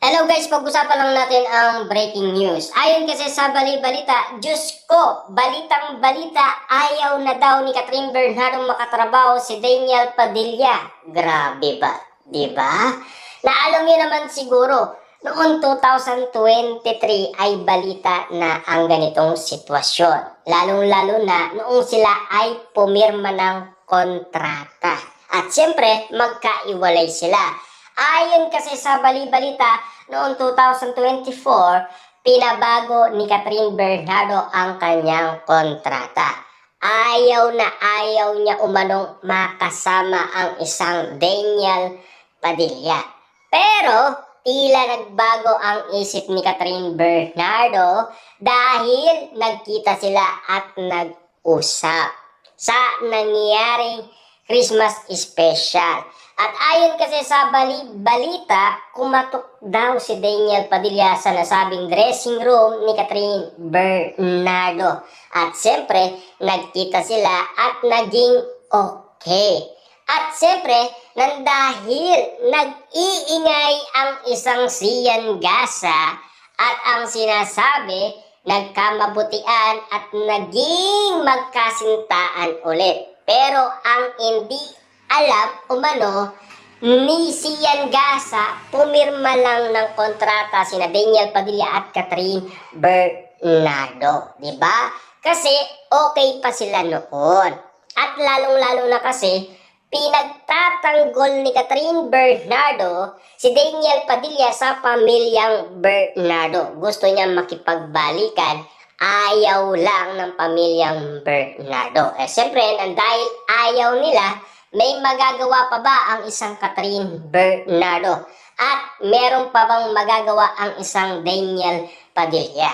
Hello guys, pag-usapan lang natin ang breaking news. Ayon kasi sa bali-balita, Diyos ko, balitang-balita, ayaw na daw ni Catherine Bernardo makatrabaho si Daniel Padilla. Grabe ba? Diba? Naalam niyo naman siguro, noong 2023 ay balita na ang ganitong sitwasyon. Lalong-lalo na noong sila ay pumirma ng kontrata. At siyempre, magkaiwalay sila. Ayon kasi sa bali-balita, noong 2024, pinabago ni Catherine Bernardo ang kanyang kontrata. Ayaw na ayaw niya umanong makasama ang isang Daniel Padilla. Pero tila nagbago ang isip ni Catherine Bernardo dahil nagkita sila at nag-usap sa nangyaring Christmas special. At ayon kasi sa balita, kumatok daw si Daniel Padilla sa nasabing dressing room ni Catherine Bernardo. At siyempre, nagkita sila at naging okay. At siyempre, dahil nag-iingay ang isang Sian Gasa at ang sinasabi, nagkamabutian at naging magkasintaan ulit. Pero ang hindi alam umano ni Sian Gasa, pumirma lang ng kontrata sina Daniel Padilla at Catherine Bernardo, di ba? Kasi okay pa sila noon. At lalong-lalo na kasi pinagtatanggol ni Catherine Bernardo si Daniel Padilla sa pamilyang Bernardo. Gusto niya makipagbalikan, ayaw lang ng pamilyang Bernardo. Siyempre, dahil ayaw nila, may magagawa pa ba ang isang Catherine Bernardo? At meron pa bang magagawa ang isang Daniel Padilla?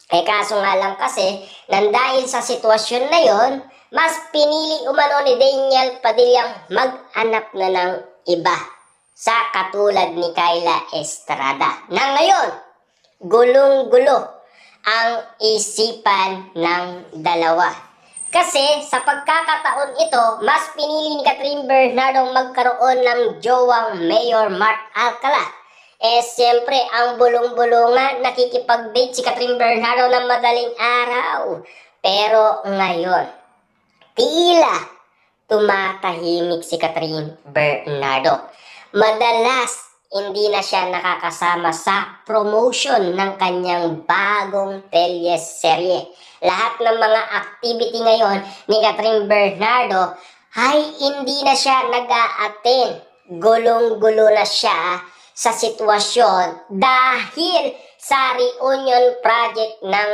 Kaso nga lang kasi, dahil sa sitwasyon na yon, mas pinili umano ni Daniel Padilla mag-anak na ng iba sa katulad ni Kyla Estrada. Na ngayon, gulong-gulo ang isipan ng dalawa. Kasi sa pagkakataon ito, mas pinili ni Catherine Bernardo magkaroon ng jowang Mayor Mark Alcala. Siyempre, ang bulong-bulungan, nakikipag-date si Catherine Bernardo ng madaling araw. Pero ngayon, tila tumatahimik si Catherine Bernardo. Madalas, hindi na siya nakakasama sa promotion ng kanyang bagong teleserye. Lahat ng mga activity ngayon ni Catherine Bernardo ay hindi na siya nag-a-attend. Gulong-gulo na siya sa sitwasyon dahil sa reunion project ng